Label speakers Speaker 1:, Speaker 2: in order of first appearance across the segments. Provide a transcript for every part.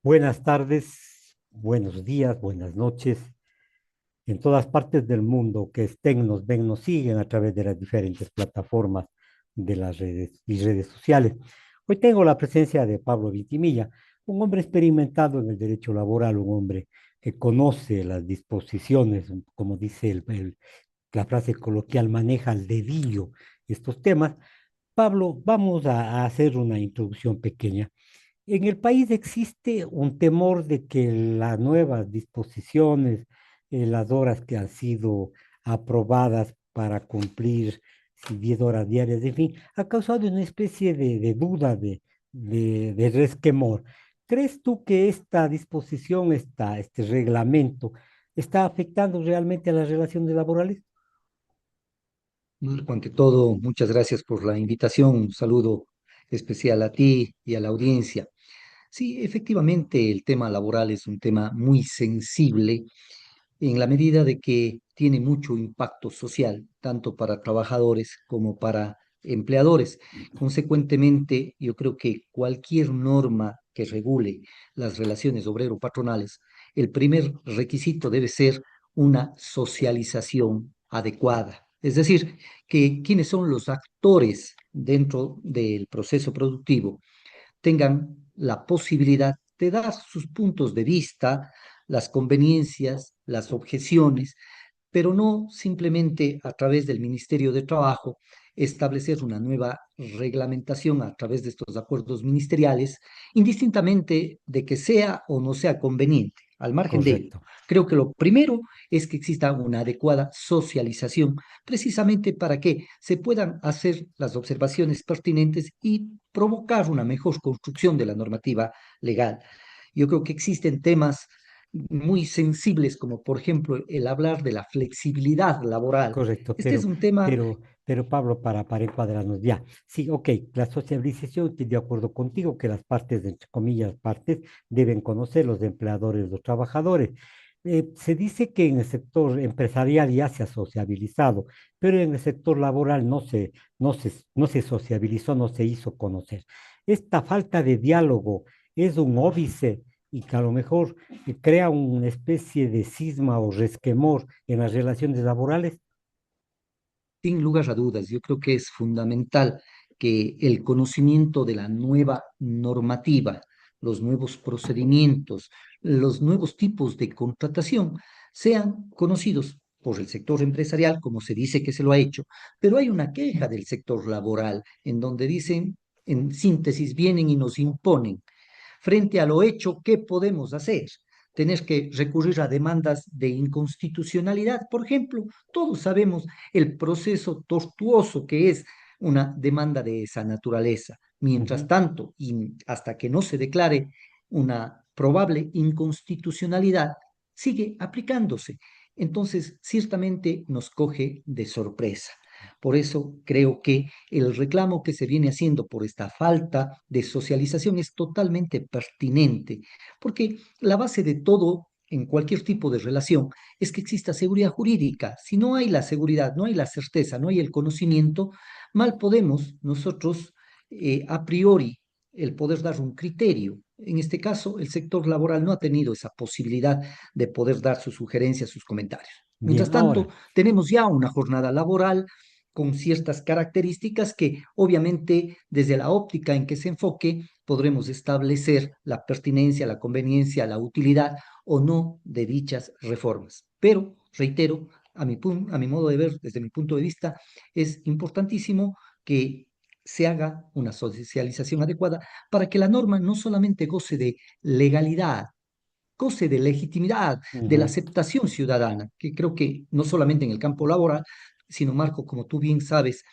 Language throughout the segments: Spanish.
Speaker 1: Buenas tardes, buenos días, buenas noches. En todas partes del mundo que estén, nos ven, nos siguen a través de las diferentes plataformas de las redes y redes sociales. Hoy tengo la presencia de Pablo Vitimilla, un hombre experimentado en el derecho laboral, un hombre que conoce las disposiciones, como dice la frase coloquial, maneja al dedillo estos temas. Pablo, vamos a hacer una introducción pequeña. En el país existe un temor de que las nuevas disposiciones, las horas que han sido aprobadas para cumplir 10 horas diarias, en fin, ha causado una especie de duda, de resquemor. ¿Crees tú que esta disposición, este reglamento, está afectando realmente a las relaciones laborales?
Speaker 2: Marco, ante todo, muchas gracias por la invitación. Un saludo especial a ti y a la audiencia. Sí, efectivamente, el tema laboral es un tema muy sensible en la medida de que tiene mucho impacto social, tanto para trabajadores como para empleadores. Consecuentemente, yo creo que cualquier norma que regule las relaciones obrero-patronales, el primer requisito debe ser una socialización adecuada. Es decir, que quienes son los actores dentro del proceso productivo tengan la posibilidad de dar sus puntos de vista, las conveniencias, las objeciones, pero no simplemente a través del Ministerio de Trabajo establecer una nueva reglamentación a través de estos acuerdos ministeriales, indistintamente de que sea o no sea conveniente. Al margen de ello,
Speaker 1: Correcto.
Speaker 2: creo que lo primero es que exista una adecuada socialización, precisamente para que se puedan hacer las observaciones pertinentes y provocar una mejor construcción de la normativa legal. Yo creo que existen temas muy sensibles, como por ejemplo el hablar de la flexibilidad laboral.
Speaker 1: Correcto,
Speaker 2: Este es un tema.
Speaker 1: pero Pablo, para encuadrarnos ya. Sí, ok, la socialización, estoy de acuerdo contigo que las partes, entre comillas, partes, deben conocer los empleadores, los trabajadores. Se dice que en el sector empresarial ya se ha sociabilizado, pero en el sector laboral no se sociabilizó, no se hizo conocer. Esta falta de diálogo es un óbice y que a lo mejor crea una especie de cisma o resquemor en las relaciones laborales.
Speaker 2: Sin lugar a dudas, yo creo que es fundamental que el conocimiento de la nueva normativa, los nuevos procedimientos, los nuevos tipos de contratación sean conocidos por el sector empresarial, como se dice que se lo ha hecho, pero hay una queja del sector laboral en donde dicen, en síntesis, vienen y nos imponen. Frente a lo hecho, ¿qué podemos hacer? Tener que recurrir a demandas de inconstitucionalidad, por ejemplo. Todos sabemos el proceso tortuoso que es una demanda de esa naturaleza. Mientras
Speaker 1: Ujú.
Speaker 2: tanto, y hasta que no se declare una probable inconstitucionalidad, sigue aplicándose. Entonces, ciertamente nos coge de sorpresa. Por eso creo que el reclamo que se viene haciendo por esta falta de socialización es totalmente pertinente, porque la base de todo en cualquier tipo de relación es que exista seguridad jurídica. Si no hay la seguridad, no hay la certeza, no hay el conocimiento, mal podemos nosotros a priori el poder dar un criterio. En este caso, el sector laboral no ha tenido esa posibilidad de poder dar sus sugerencias, sus comentarios.
Speaker 1: Bien,
Speaker 2: Mientras tanto,
Speaker 1: ahora,
Speaker 2: tenemos ya una jornada laboral con ciertas características que obviamente desde la óptica en que se enfoque podremos establecer la pertinencia, la conveniencia, la utilidad o no de dichas reformas. Pero, reitero, a mi modo de ver, desde mi punto de vista, es importantísimo que se haga una socialización adecuada para que la norma no solamente goce de legalidad, goce de legitimidad, de la
Speaker 1: ujú,
Speaker 2: aceptación ciudadana, que creo que no solamente en el campo laboral, sino Marco, como tú bien sabes,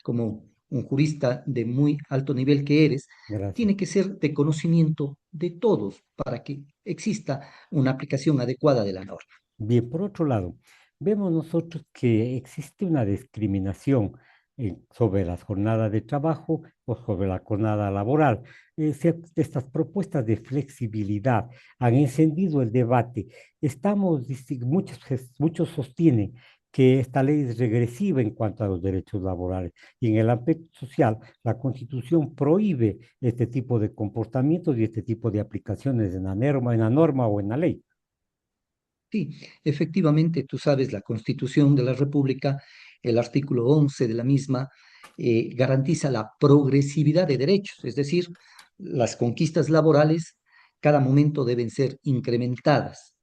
Speaker 2: como un jurista de muy alto nivel que eres,
Speaker 1: gracias.
Speaker 2: tiene que ser de conocimiento de todos para que exista una aplicación adecuada de la norma.
Speaker 1: Bien, por otro lado, vemos nosotros que existe una discriminación sobre las jornadas de trabajo o sobre la jornada laboral. Estas propuestas de flexibilidad han encendido el debate. Muchos sostienen que esta ley es regresiva en cuanto a los derechos laborales. Y en el aspecto social, la Constitución prohíbe este tipo de comportamientos y este tipo de aplicaciones en la norma o en la ley.
Speaker 2: Sí, efectivamente, tú sabes, la Constitución de la República, el artículo 11 de la misma, garantiza la progresividad de derechos, es decir, las conquistas laborales cada momento deben ser incrementadas,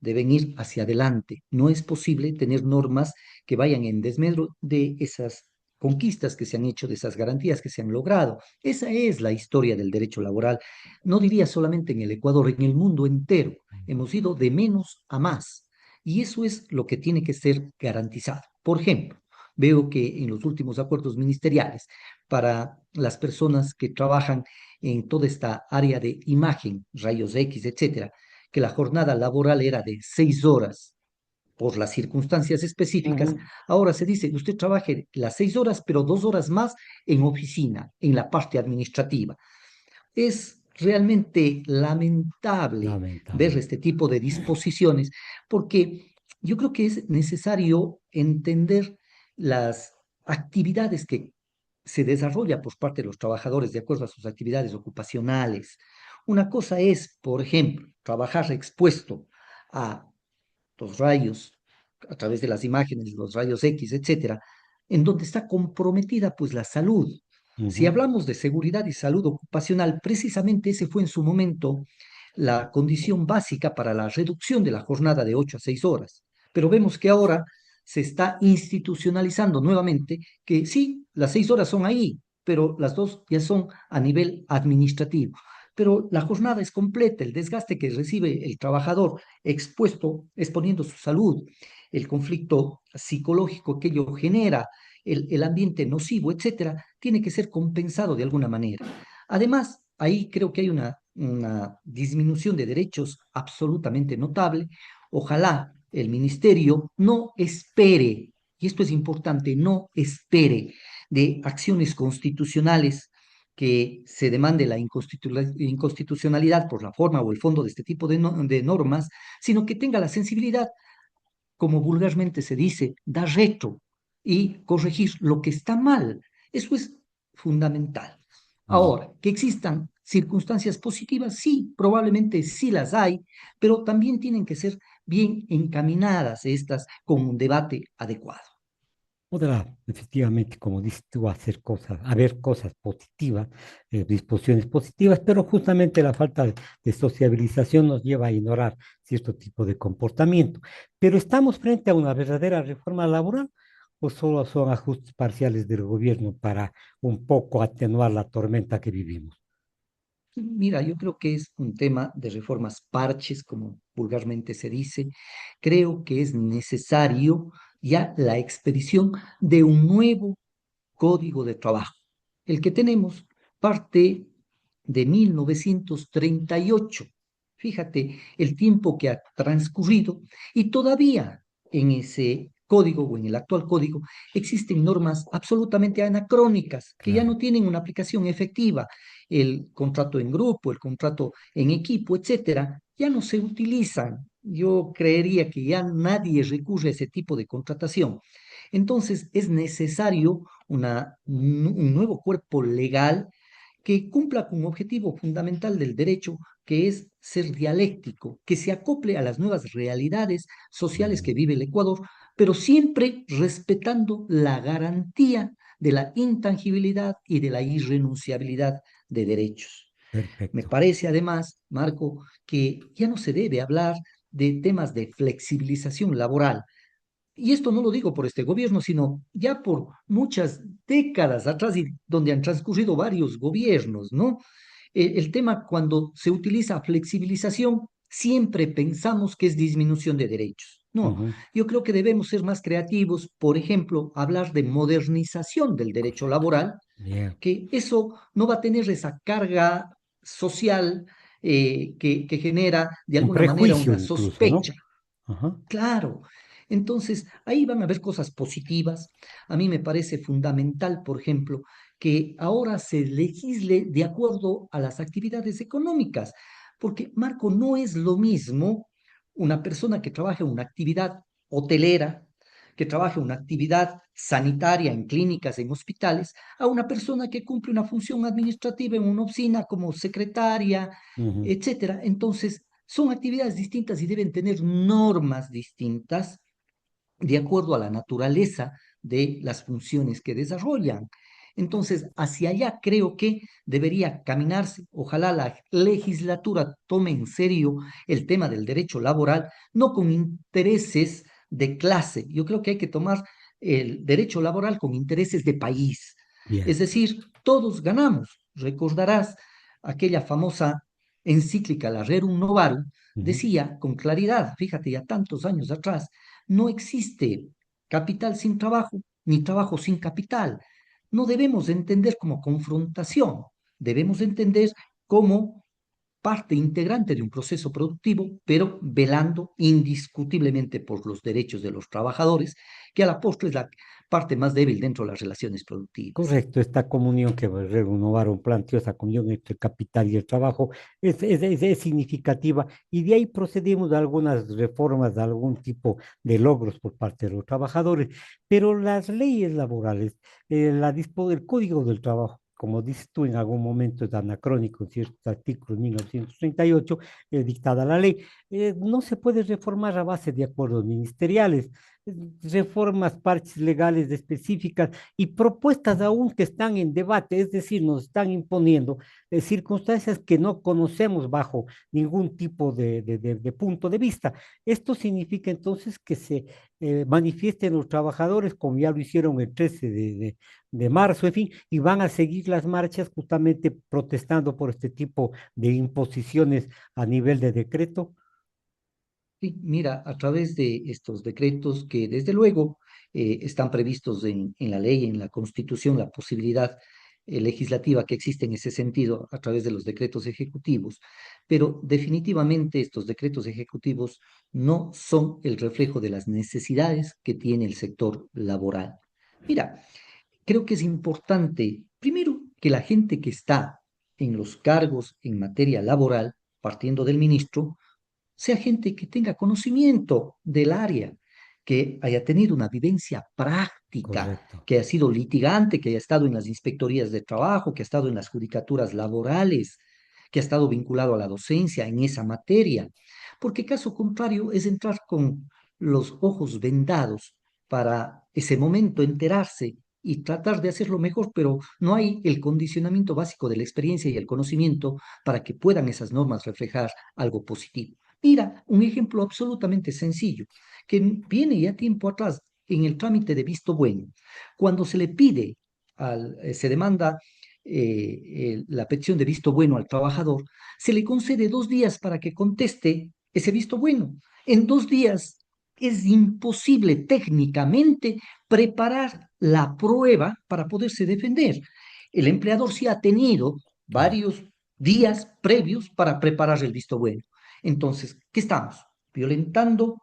Speaker 2: deben ir hacia adelante. No es posible tener normas que vayan en desmedro de esas conquistas que se han hecho, de esas garantías que se han logrado. Esa es la historia del derecho laboral. No diría solamente en el Ecuador, en el mundo entero. Hemos ido de menos a más y eso es lo que tiene que ser garantizado. Por ejemplo, veo que en los últimos acuerdos ministeriales para las personas que trabajan en toda esta área de imagen, rayos X, etcétera, que la jornada laboral era de 6 horas por las circunstancias específicas,
Speaker 1: Ujú.
Speaker 2: ahora se dice, usted trabaje las 6 horas, pero 2 horas más en oficina, en la parte administrativa. Es realmente lamentable ver
Speaker 1: Lamentable.
Speaker 2: este tipo de disposiciones porque yo creo que es necesario entender las actividades que se desarrolla por parte de los trabajadores de acuerdo a sus actividades ocupacionales. Una cosa es, por ejemplo, trabajar expuesto a los rayos a través de las imágenes, los rayos X, etcétera, en donde está comprometida pues la salud. Si
Speaker 1: Ujú.
Speaker 2: hablamos de seguridad y salud ocupacional, precisamente ese fue en su momento la condición básica para la reducción de la jornada de 8 a 6 horas. Pero vemos que ahora se está institucionalizando nuevamente que sí, las 6 horas son ahí, pero las dos ya son a nivel administrativo. Pero la jornada es completa, el desgaste que recibe el trabajador expuesto, exponiendo su salud, el conflicto psicológico que ello genera, el ambiente nocivo, etcétera, tiene que ser compensado de alguna manera. Además, ahí creo que hay una disminución de derechos absolutamente notable. Ojalá el ministerio no espere, y esto es importante, no espere de acciones constitucionales que se demande la inconstitucionalidad por la forma o el fondo de este tipo de normas, sino que tenga la sensibilidad, como vulgarmente se dice, dar retro y corregir lo que está mal. Eso es fundamental.
Speaker 1: Mm.
Speaker 2: Ahora, que existan circunstancias positivas, sí, probablemente sí las hay, pero también tienen que ser bien encaminadas estas con un debate adecuado.
Speaker 1: Podrá, efectivamente, como dices tú, hacer cosas, haber cosas positivas, disposiciones positivas, pero justamente la falta de sociabilización nos lleva a ignorar cierto tipo de comportamiento. Pero ¿estamos frente a una verdadera reforma laboral o solo son ajustes parciales del gobierno para un poco atenuar la tormenta que vivimos?
Speaker 2: Mira, yo creo que es un tema de reformas parches, como vulgarmente se dice. Creo que es necesario ya la expedición de un nuevo código de trabajo. El que tenemos parte de 1938. Fíjate el tiempo que ha transcurrido y todavía en ese código o en el actual código existen normas absolutamente anacrónicas que ya
Speaker 1: Claro.
Speaker 2: no tienen una aplicación efectiva. El contrato en grupo, el contrato en equipo, etcétera, ya no se utilizan. Yo creería que ya nadie recurre a ese tipo de contratación. Entonces es necesario un nuevo cuerpo legal que cumpla con un objetivo fundamental del derecho, que es ser dialéctico, que se acople a las nuevas realidades sociales
Speaker 1: Mm.
Speaker 2: que vive el Ecuador, pero siempre respetando la garantía de la intangibilidad y de la irrenunciabilidad de derechos. Me
Speaker 1: Perfecto.
Speaker 2: parece además, Marco, que ya no se debe hablar de temas de flexibilización laboral, y esto no lo digo por este gobierno, sino ya por muchas décadas atrás y donde han transcurrido varios gobiernos, ¿no? El tema cuando se utiliza flexibilización, siempre pensamos que es disminución de derechos. No,
Speaker 1: Ujú.
Speaker 2: yo creo que debemos ser más creativos, por ejemplo, hablar de modernización del derecho laboral,
Speaker 1: Bien.
Speaker 2: que eso no va a tener esa carga social que genera de
Speaker 1: Un
Speaker 2: alguna manera
Speaker 1: prejuicio
Speaker 2: una
Speaker 1: incluso, ¿no?
Speaker 2: sospecha.
Speaker 1: Ajá.
Speaker 2: Claro. Entonces, ahí van a haber cosas positivas. A mí me parece fundamental, por ejemplo, que ahora se legisle de acuerdo a las actividades económicas, porque, Marco, no es lo mismo una persona que trabaja en una actividad hotelera, que trabaja una actividad sanitaria en clínicas, en hospitales, a una persona que cumple una función administrativa en una oficina como secretaria,
Speaker 1: Ujú.
Speaker 2: etcétera. Entonces, son actividades distintas y deben tener normas distintas de acuerdo a la naturaleza de las funciones que desarrollan. Entonces, hacia allá creo que debería caminarse. Ojalá la legislatura tome en serio el tema del derecho laboral, no con intereses de clase. Yo creo que hay que tomar el derecho laboral con intereses de país.
Speaker 1: Bien.
Speaker 2: Es decir, todos ganamos. Recordarás aquella famosa encíclica, la Rerum Novarum,
Speaker 1: Ujú.
Speaker 2: decía con claridad, fíjate, ya tantos años atrás, no existe capital sin trabajo, ni trabajo sin capital. No debemos entender como confrontación, debemos entender como parte integrante de un proceso productivo, pero velando indiscutiblemente por los derechos de los trabajadores, que a la postre es la parte más débil dentro de las relaciones productivas.
Speaker 1: Correcto, esta comunión que Renovaron planteó, esa comunión entre el capital y el trabajo, es significativa y de ahí procedimos a algunas reformas, a algún tipo de logros por parte de los trabajadores, pero las leyes laborales, el Código del Trabajo, como dices tú, en algún momento es anacrónico en ciertos artículos, 1938, dictada la ley, no se puede reformar a base de acuerdos ministeriales, reformas, parches legales específicas y propuestas aún que están en debate, es decir, nos están imponiendo circunstancias que no conocemos bajo ningún tipo de punto de vista. Esto significa entonces que se manifiesten los trabajadores, como ya lo hicieron el 13 de marzo, en fin, y van a seguir las marchas justamente protestando por este tipo de imposiciones a nivel de decreto.
Speaker 2: Sí, mira, a través de estos decretos que desde luego están previstos en la ley, en la Constitución, la posibilidad legislativa que existe en ese sentido a través de los decretos ejecutivos, pero definitivamente estos decretos ejecutivos no son el reflejo de las necesidades que tiene el sector laboral. Mira, creo que es importante, primero, que la gente que está en los cargos en materia laboral, partiendo del ministro, sea gente que tenga conocimiento del área, que haya tenido una vivencia práctica,
Speaker 1: Correcto.
Speaker 2: que haya sido litigante, que haya estado en las inspectorías de trabajo, que ha estado en las judicaturas laborales, que ha estado vinculado a la docencia en esa materia, porque caso contrario es entrar con los ojos vendados para ese momento enterarse y tratar de hacerlo mejor, pero no hay el condicionamiento básico de la experiencia y el conocimiento para que puedan esas normas reflejar algo positivo. Mira, un ejemplo absolutamente sencillo, que viene ya tiempo atrás en el trámite de visto bueno. Cuando se le pide, se demanda la petición de visto bueno al trabajador, se le concede 2 días para que conteste ese visto bueno. En 2 días es imposible técnicamente preparar la prueba para poderse defender. El empleador sí ha tenido
Speaker 1: Claro.
Speaker 2: varios días previos para preparar el visto bueno. Entonces, ¿qué estamos? Violentando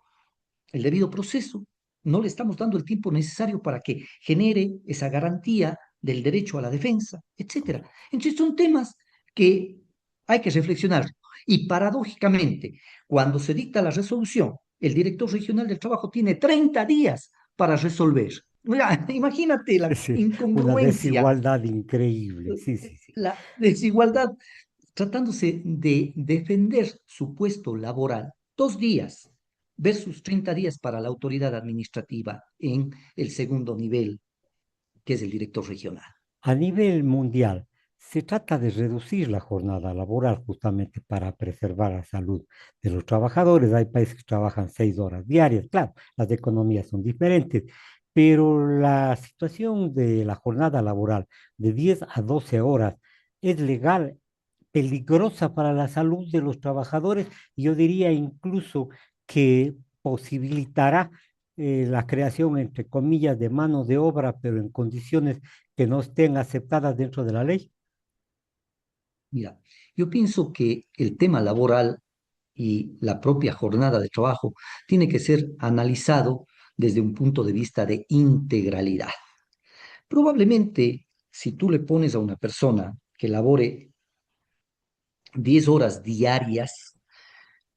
Speaker 2: el debido proceso. No le estamos dando el tiempo necesario para que genere esa garantía del derecho a la defensa, etcétera. Entonces, son temas que hay que reflexionar. Y paradójicamente, cuando se dicta la resolución, el director regional del trabajo tiene 30 días para resolver. Mira, imagínate la
Speaker 1: Sí, una
Speaker 2: incongruencia,
Speaker 1: desigualdad increíble. Sí, sí, sí.
Speaker 2: la desigualdad tratándose de defender su puesto laboral, 2 días versus 30 días para la autoridad administrativa en el segundo nivel, que es el director regional.
Speaker 1: A nivel mundial, se trata de reducir la jornada laboral justamente para preservar la salud de los trabajadores. Hay países que trabajan 6 horas diarias, claro, las economías son diferentes, pero la situación de la jornada laboral de 10 a 12 horas es legal, peligrosa para la salud de los trabajadores y yo diría incluso que posibilitará la creación, entre comillas, de mano de obra, pero en condiciones que no estén aceptadas dentro de la ley.
Speaker 2: Mira, yo pienso que el tema laboral y la propia jornada de trabajo tiene que ser analizado desde un punto de vista de integralidad. Probablemente, si tú le pones a una persona que labore 10 horas diarias,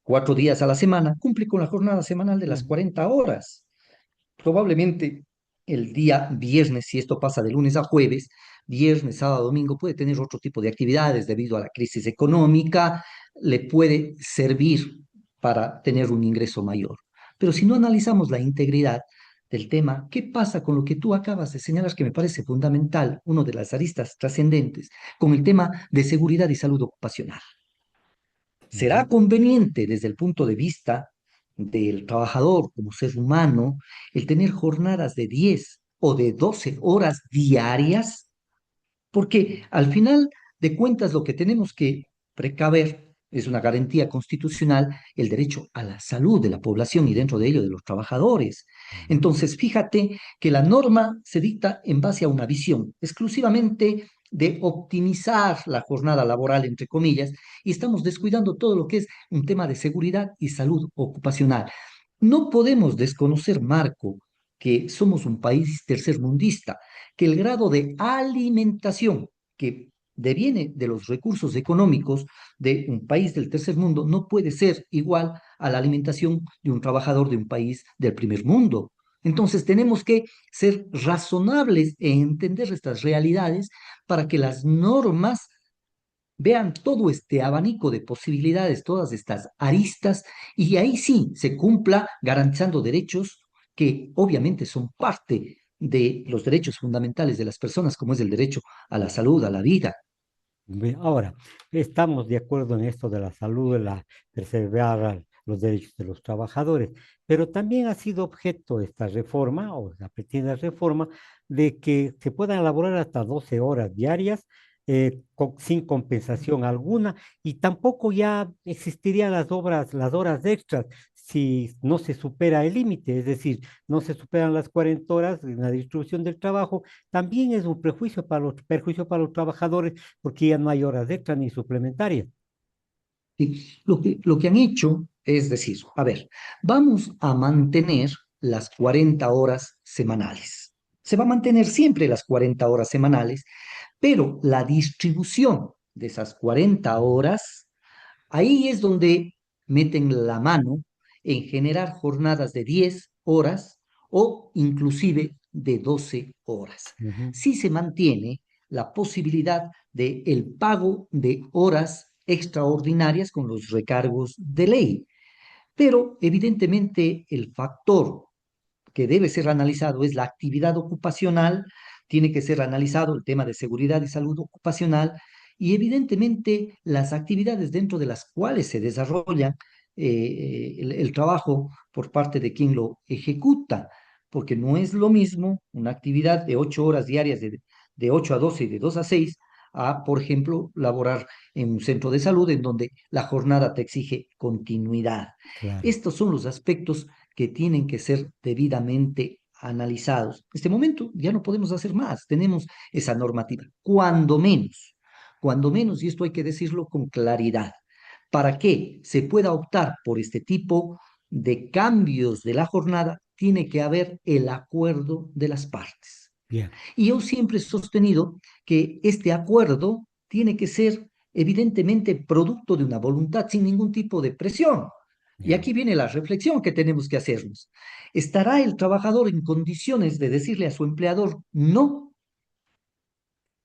Speaker 2: 4 días a la semana, cumple con la jornada semanal de las
Speaker 1: Mm.
Speaker 2: 40 horas. probablemente el día viernes, si esto pasa de lunes a jueves, viernes, sábado, domingo, puede tener otro tipo de actividades debido a la crisis económica, le puede servir para tener un ingreso mayor. Pero si no analizamos la integridad del tema, ¿qué pasa con lo que tú acabas de señalar que me parece fundamental, uno de las aristas trascendentes, con el tema de seguridad y salud ocupacional? ¿Será
Speaker 1: Ujú.
Speaker 2: conveniente desde el punto de vista del trabajador como ser humano el tener jornadas de 10 o de 12 horas diarias? Porque al final de cuentas lo que tenemos que precaver es una garantía constitucional, el derecho a la salud de la población y dentro de ello de los trabajadores.
Speaker 1: Ujú.
Speaker 2: Entonces, fíjate que la norma se dicta en base a una visión exclusivamente de optimizar la jornada laboral, entre comillas, y estamos descuidando todo lo que es un tema de seguridad y salud ocupacional. No podemos desconocer, Marco, que somos un país tercermundista, que el grado de alimentación que deviene de los recursos económicos de un país del tercer mundo no puede ser igual a la alimentación de un trabajador de un país del primer mundo. Entonces tenemos que ser razonables e entender estas realidades para que las normas vean todo este abanico de posibilidades, todas estas aristas, y ahí sí se cumpla garantizando derechos que obviamente son parte de los derechos fundamentales de las personas, como es el derecho a la salud, a la vida.
Speaker 1: Ahora, estamos de acuerdo en esto de la salud, de la preservar los derechos de los trabajadores, pero también ha sido objeto esta reforma o la pretendida reforma de que se puedan elaborar hasta 12 horas diarias sin compensación alguna y tampoco ya existirían las horas extras si no se supera el límite, es decir, no se superan las 40 horas en la distribución del trabajo, también es un perjuicio para los trabajadores porque ya no hay horas extras ni suplementarias.
Speaker 2: ¿Sí? Lo que han hecho es decir, a ver, vamos a mantener las 40 horas semanales. Se va a mantener siempre las 40 horas semanales, pero la distribución de esas 40 horas, ahí es donde meten la mano en generar jornadas de 10 horas o inclusive de 12 horas.
Speaker 1: Ujú.
Speaker 2: Si se mantiene la posibilidad de el pago de horas extraordinarias con los recargos de ley. Pero evidentemente el factor que debe ser analizado es la actividad ocupacional, tiene que ser analizado el tema de seguridad y salud ocupacional y evidentemente las actividades dentro de las cuales se desarrolla el trabajo por parte de quien lo ejecuta, porque no es lo mismo una actividad de 8 horas diarias de 8 a 12 y de 2 a 6 a, por ejemplo, laborar en un centro de salud en donde la jornada te exige continuidad.
Speaker 1: Claro.
Speaker 2: Estos son los aspectos que tienen que ser debidamente analizados. En este momento ya no podemos hacer más, tenemos esa normativa, cuando menos, y esto hay que decirlo con claridad, para que se pueda optar por este tipo de cambios de la jornada, tiene que haber el acuerdo de las partes.
Speaker 1: Bien.
Speaker 2: Y yo siempre he sostenido que este acuerdo tiene que ser evidentemente producto de una voluntad sin ningún tipo de presión. Y
Speaker 1: Ya.
Speaker 2: aquí viene la reflexión que tenemos que hacernos. ¿Estará el trabajador en condiciones de decirle a su empleador no?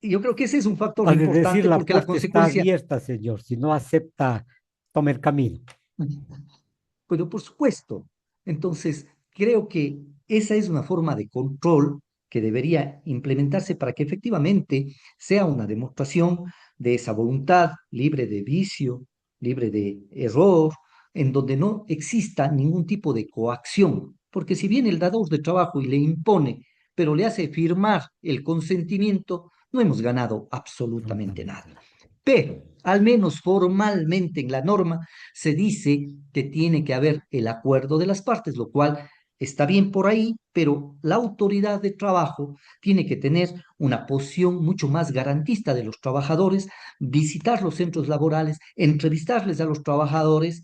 Speaker 2: Y yo creo que ese es un factor
Speaker 1: Ha de decir,
Speaker 2: importante
Speaker 1: la
Speaker 2: porque la
Speaker 1: puerta está
Speaker 2: consecuencia,
Speaker 1: abierta, señor. Si no acepta, tome el camino.
Speaker 2: pero por supuesto, entonces creo que esa es una forma de control que debería implementarse para que efectivamente sea una demostración de esa voluntad libre de vicio, libre de error, en donde no exista ningún tipo de coacción. Porque si viene el dador de trabajo y le impone, pero le hace firmar el consentimiento, no hemos ganado absolutamente nada.
Speaker 1: Absolutamente.
Speaker 2: Pero, al menos formalmente en la norma, se dice que tiene que haber el acuerdo de las partes, lo cual está bien por ahí, pero la autoridad de trabajo tiene que tener una posición mucho más garantista de los trabajadores, visitar los centros laborales, entrevistarles a los trabajadores,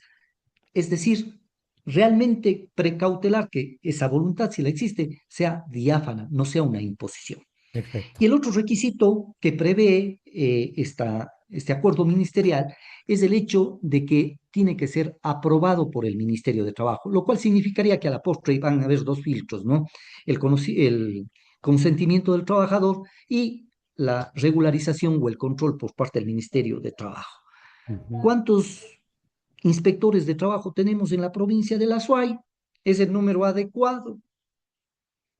Speaker 2: es decir, realmente precautelar que esa voluntad, si la existe, sea diáfana, no sea una imposición.
Speaker 1: Perfecto.
Speaker 2: Y el otro requisito que prevé esta este acuerdo ministerial es el hecho de que tiene que ser aprobado por el Ministerio de Trabajo, lo cual significaría que a la postre van a haber dos filtros, ¿no? El consentimiento del trabajador y la regularización o el control por parte del Ministerio de Trabajo.
Speaker 1: Ujú.
Speaker 2: ¿Cuántos inspectores de trabajo tenemos en la provincia de La Suay? ¿Es el número adecuado?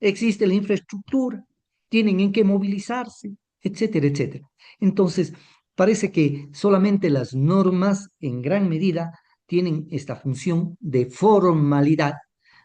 Speaker 2: ¿Existe la infraestructura? ¿Tienen en qué movilizarse? Etcétera, etcétera. Entonces, parece que solamente las normas en gran medida tienen esta función de formalidad,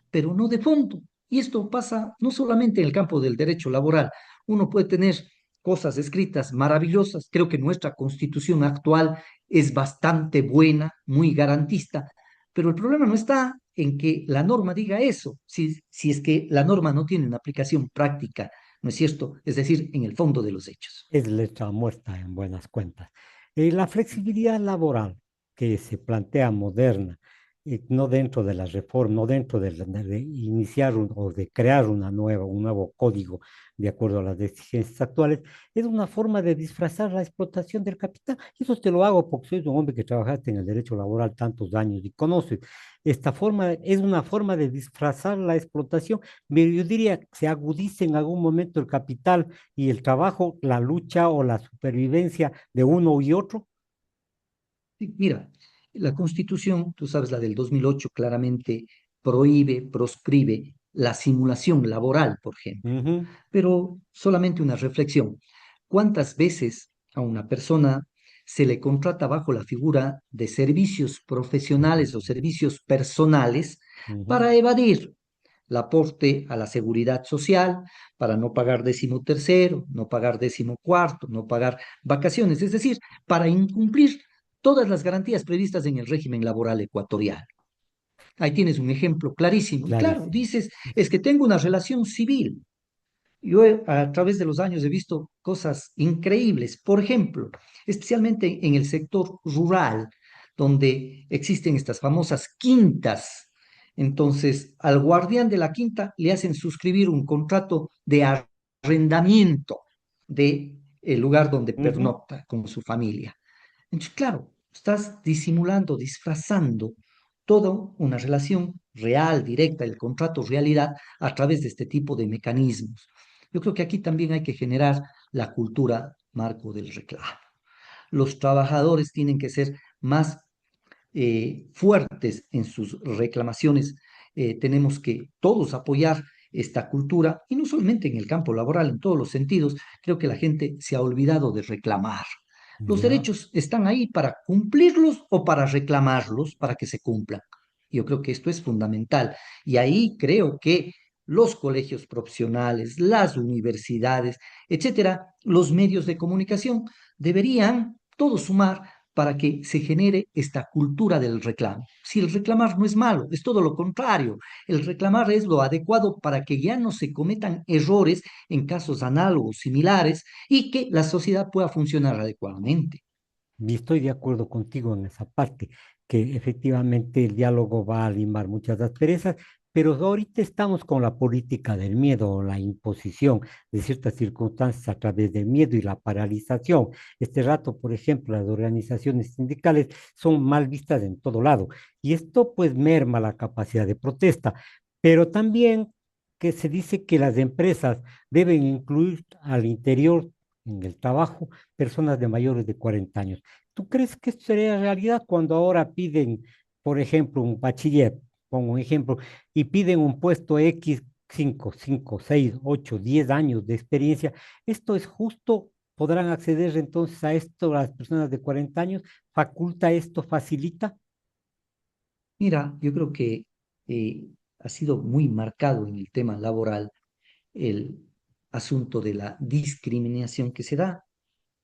Speaker 2: pero no de fondo. Y esto pasa no solamente en el campo del derecho laboral. Uno puede tener cosas escritas maravillosas. Creo que nuestra constitución actual es bastante buena, muy garantista, pero el problema no está en que la norma diga eso, si es que la norma no tiene una aplicación práctica, ¿no es cierto? Es decir, en el fondo de los hechos.
Speaker 1: Es letra muerta en buenas cuentas. La flexibilidad laboral que se plantea moderna, no dentro de la reforma, no dentro de iniciar o de crear un nuevo código de acuerdo a las exigencias actuales, es una forma de disfrazar la explotación del capital. Y eso te lo hago porque soy un hombre que trabajaste en el derecho laboral tantos años y conoces. Esta forma es una forma de disfrazar la explotación, pero yo diría que se agudice en algún momento el capital y el trabajo, la lucha o la supervivencia de uno y otro.
Speaker 2: Sí, mira, la Constitución, tú sabes, la del 2008 claramente prohíbe, proscribe la simulación laboral, por ejemplo.
Speaker 1: Ujú,
Speaker 2: Pero solamente una reflexión. ¿Cuántas veces a una persona se le contrata bajo la figura de servicios profesionales o
Speaker 1: profesional.
Speaker 2: servicios personales
Speaker 1: Ujú.
Speaker 2: para evadir el aporte a la seguridad social, para no pagar décimo tercero, no pagar décimo cuarto, no pagar vacaciones, es decir, para incumplir todas las garantías previstas en el régimen laboral ecuatoriano? Ahí tienes un ejemplo clarísimo. Y claro,
Speaker 1: Clarísimo.
Speaker 2: dices,
Speaker 1: Sí,
Speaker 2: es que tengo una relación civil. A través de los años he visto cosas increíbles. Por ejemplo, especialmente en el sector rural, donde existen estas famosas quintas. Entonces, al guardián de la quinta le hacen suscribir un contrato de arrendamiento de el lugar donde
Speaker 1: ujú.
Speaker 2: pernocta con su familia. Entonces, claro, estás disimulando, disfrazando toda una relación real, directa, el contrato realidad a través de este tipo de mecanismos. Yo creo que aquí también hay que generar la cultura marco del reclamo. Los trabajadores tienen que ser más fuertes en sus reclamaciones. Tenemos que todos apoyar esta cultura y no solamente en el campo laboral, en todos los sentidos. Creo que la gente se ha olvidado de reclamar. Los
Speaker 1: Ya.
Speaker 2: derechos están ahí para cumplirlos o para reclamarlos para que se cumplan. Yo creo que esto es fundamental y ahí creo que los colegios profesionales, las universidades, etcétera, los medios de comunicación deberían todos sumar para que se genere esta cultura del reclamo. Si el reclamar no es malo, es todo lo contrario. El reclamar es lo adecuado para que ya no se cometan errores en casos análogos, similares, y que la sociedad pueda funcionar adecuadamente.
Speaker 1: Y estoy de acuerdo contigo en esa parte, que efectivamente el diálogo va a limar muchas asperezas, pero ahorita estamos con la política del miedo o la imposición de ciertas circunstancias a través del miedo y la paralización. Este rato, por ejemplo, las organizaciones sindicales son mal vistas en todo lado y esto pues merma la capacidad de protesta, pero también que se dice que las empresas deben incluir al interior en el trabajo personas de mayores de 40 años. ¿Tú crees que esto sería realidad cuando ahora piden, por ejemplo, un bachiller, pongo un ejemplo, y piden un puesto X, 5, 6, 8, 10 años de experiencia? ¿Esto es justo? ¿Podrán acceder entonces a esto las personas de 40 años? ¿Faculta esto? ¿Facilita?
Speaker 2: Mira, yo creo que ha sido muy marcado en el tema laboral el asunto de la discriminación que se da.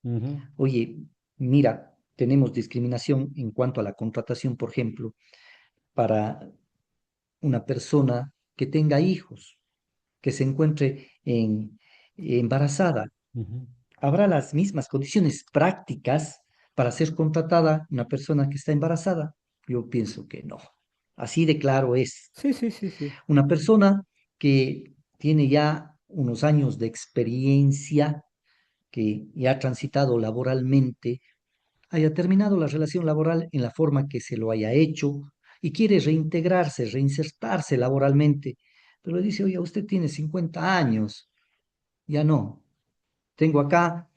Speaker 1: Ujú,
Speaker 2: Oye, mira, tenemos discriminación en cuanto a la contratación, por ejemplo, para una persona que tenga hijos, que se encuentre embarazada.
Speaker 1: ujú.
Speaker 2: ¿Habrá las mismas condiciones prácticas para ser contratada una persona que está embarazada? Yo pienso que no. Así de claro es.
Speaker 1: Sí, sí, sí, sí.
Speaker 2: Una persona que tiene ya unos años de experiencia, que ya ha transitado laboralmente, haya terminado la relación laboral en la forma que se lo haya hecho y quiere reintegrarse, reinsertarse laboralmente, pero le dice, oye, usted tiene 50 años, ya no. Tengo acá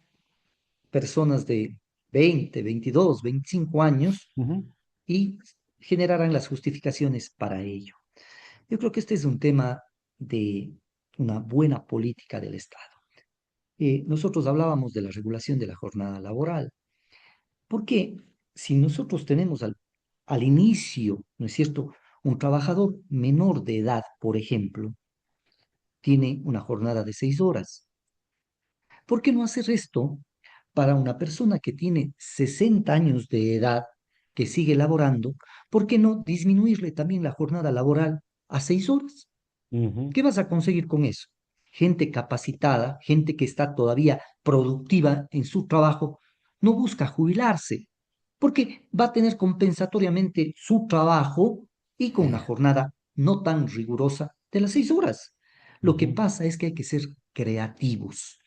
Speaker 2: personas de 20, 22, 25 años
Speaker 1: Ujú,
Speaker 2: y generarán las justificaciones para ello. Yo creo que este es un tema de una buena política del Estado. Nosotros hablábamos de la regulación de la jornada laboral, porque si nosotros tenemos al inicio, ¿no es cierto?, un trabajador menor de edad, por ejemplo, tiene una jornada de 6 horas. ¿Por qué no hacer esto para una persona que tiene 60 años de edad, que sigue laborando? ¿Por qué no disminuirle también la jornada laboral a 6 horas?
Speaker 1: ujú,
Speaker 2: ¿Qué vas a conseguir con eso? Gente capacitada, gente que está todavía productiva en su trabajo, no busca jubilarse, porque va a tener compensatoriamente su trabajo y con una jornada no tan rigurosa de las 6 horas. Lo que
Speaker 1: ujú.
Speaker 2: pasa es que hay que ser creativos.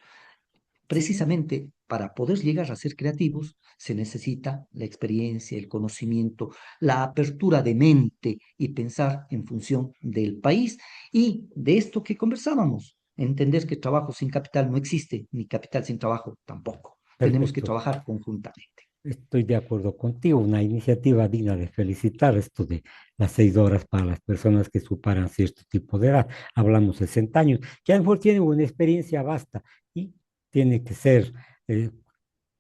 Speaker 1: Sí,
Speaker 2: Precisamente para poder llegar a ser creativos se necesita la experiencia, el conocimiento, la apertura de mente y pensar en función del país y de esto que conversábamos. Entender que trabajo sin capital no existe, ni capital sin trabajo tampoco. Tenemos que
Speaker 1: perfecto.
Speaker 2: trabajar conjuntamente.
Speaker 1: Estoy de acuerdo contigo. Una iniciativa digna de felicitar, esto de las 6 horas para las personas que superan cierto tipo de edad. Hablamos de 60 años, que a lo mejor tienen una experiencia vasta y tiene que ser eh,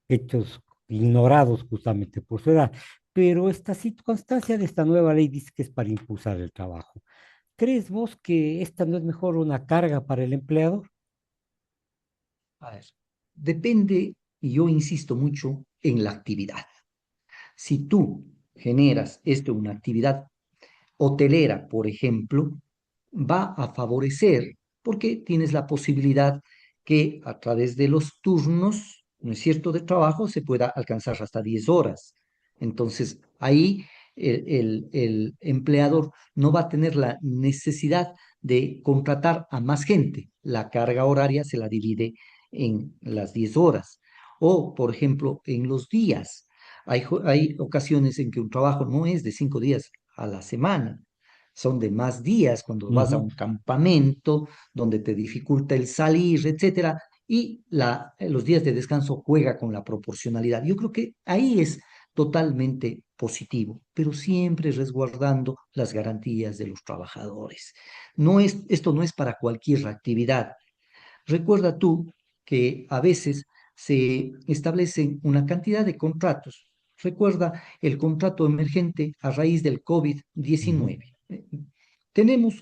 Speaker 1: hechos ignorados justamente por su edad. Pero esta circunstancia de esta nueva ley dice que es para impulsar el trabajo. ¿Crees vos que esta no es mejor una carga para el empleador?
Speaker 2: A ver, depende, y yo insisto mucho en la actividad. Si tú generas esto una actividad hotelera, por ejemplo, va a favorecer porque tienes la posibilidad que a través de los turnos, ¿no es cierto?, de trabajo se pueda alcanzar hasta 10 horas. Entonces, ahí el empleador no va a tener la necesidad de contratar a más gente. La carga horaria se la divide en las 10 horas. O, por ejemplo, en los días. Hay ocasiones en que un trabajo no es de 5 días a la semana, son de más días cuando vas a
Speaker 1: Ujú,
Speaker 2: un campamento donde te dificulta el salir, etcétera, y los días de descanso juega con la proporcionalidad. Yo creo que ahí es totalmente positivo, pero siempre resguardando las garantías de los trabajadores. Esto no es para cualquier actividad. Recuerda tú que a veces se establecen una cantidad de contratos. Recuerda el contrato emergente a raíz del
Speaker 1: ujú.
Speaker 2: COVID-19.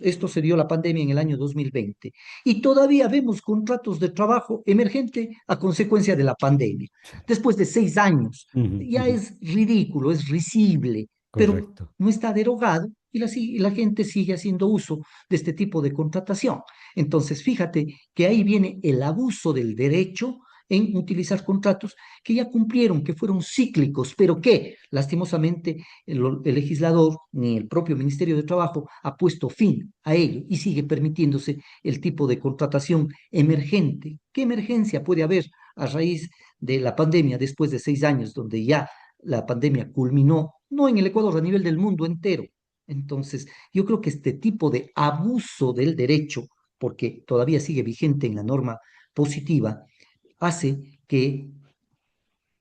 Speaker 2: Esto se dio la pandemia en el año 2020 y todavía vemos contratos de trabajo emergente a consecuencia de la pandemia. Después de 6 años,
Speaker 1: Ujú,
Speaker 2: ya
Speaker 1: ujú.
Speaker 2: es ridículo, es risible, pero
Speaker 1: Correcto.
Speaker 2: no está derogado y la gente sigue haciendo uso de este tipo de contratación. Entonces, fíjate que ahí viene el abuso del derecho en utilizar contratos que ya cumplieron, que fueron cíclicos, pero que lastimosamente el legislador ni el propio Ministerio de Trabajo ha puesto fin a ello y sigue permitiéndose el tipo de contratación emergente. ¿Qué emergencia puede haber a raíz de la pandemia después de 6 años, donde ya la pandemia culminó, no en el Ecuador, a nivel del mundo entero? Entonces, yo creo que este tipo de abuso del derecho, porque todavía sigue vigente en la norma positiva, hace que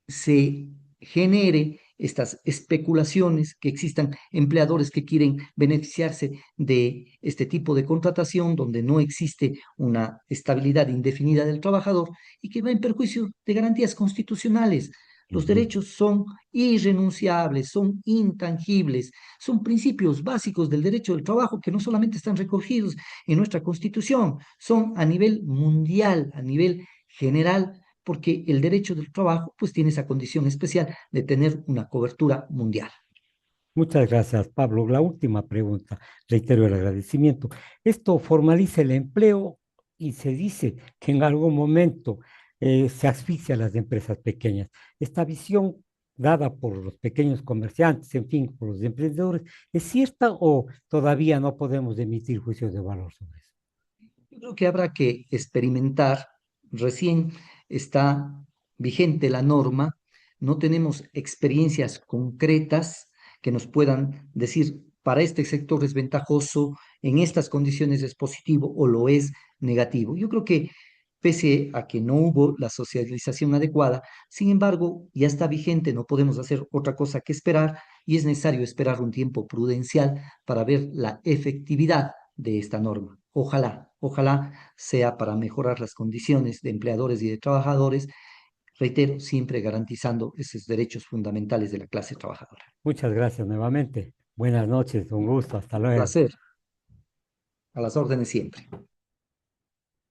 Speaker 2: se genere estas especulaciones, que existan empleadores que quieren beneficiarse de este tipo de contratación donde no existe una estabilidad indefinida del trabajador y que va en perjuicio de garantías constitucionales. Los
Speaker 1: Ujú.
Speaker 2: derechos son irrenunciables, son intangibles, son principios básicos del derecho del trabajo que no solamente están recogidos en nuestra Constitución, son a nivel mundial, a nivel general, porque el derecho del trabajo pues tiene esa condición especial de tener una cobertura mundial.
Speaker 1: Muchas gracias, Pablo. La última pregunta, reitero el agradecimiento. Esto formaliza el empleo y se dice que en algún momento se asfixia a las empresas pequeñas. Esta visión dada por los pequeños comerciantes, en fin, por los emprendedores, ¿es cierta o todavía no podemos emitir juicios de valor sobre eso?
Speaker 2: Yo creo que habrá que experimentar, recién está vigente la norma, no tenemos experiencias concretas que nos puedan decir, para este sector es ventajoso, en estas condiciones es positivo o lo es negativo. Yo creo que pese a que no hubo la socialización adecuada, sin embargo, ya está vigente, no podemos hacer otra cosa que esperar y es necesario esperar un tiempo prudencial para ver la efectividad de esta norma. Ojalá, ojalá sea para mejorar las condiciones de empleadores y de trabajadores, reitero, siempre garantizando esos derechos fundamentales de la clase trabajadora.
Speaker 1: Muchas gracias nuevamente. Buenas noches, un gusto, hasta luego.
Speaker 2: Placer, a las órdenes siempre.